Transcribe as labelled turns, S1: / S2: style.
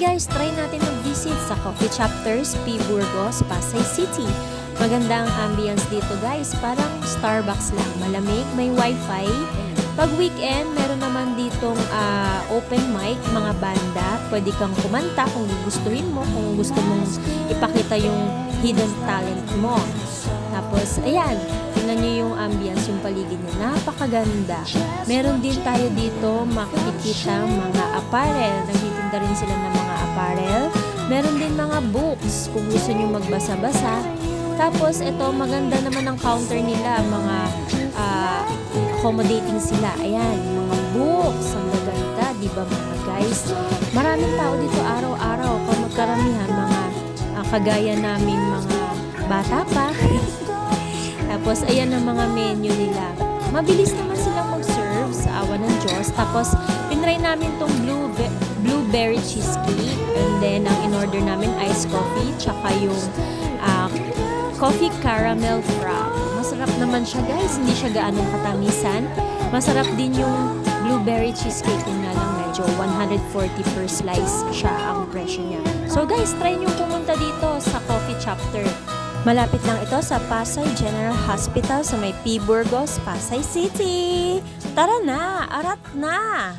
S1: guys, try natin mag-visit sa Coffee Chapters, P. Burgos, Pasay City. Maganda ang ambience dito guys, parang Starbucks lang, malamig, may wifi. Pag weekend, meron naman ditong open mic, mga banda. Pwede kang kumanta kung gustuhin mo, kung gusto mong ipakita yung hidden talent mo. Tapos, ayan, tingnan nyo yung ambience, yung paligid niya. Napakaganda. Meron din tayo dito makikita mga apparel. Nagtitinda rin sila ng mga apparel. Meron din mga books kung gusto nyo magbasa-basa. Tapos, ito, maganda naman ang counter nila. Mga accommodating sila. Ayan, mga books. Ang gaganda, di ba mga guys? Maraming tao dito araw-araw. Kung magkaramihan, mga kagaya namin mga bata pa. Tapos, ayan ang mga menu nila. Mabilis naman silang mag-serve sa awa ng Diyos. Tapos, tinry namin tong blueberry cheesecake. And then, ang in-order namin, iced coffee. Tsaka yung coffee caramel frap. Masarap naman siya guys. Hindi siya gaanong katamisan. Masarap din yung blueberry cheesecake. Yun nga lang medyo 140 per slice siya ang presyo niya. So guys, try nyo pumunta dito sa Coffee Chapter. Malapit lang ito sa Pasay General Hospital sa may P. Burgos, Pasay City. Tara na! Arat na!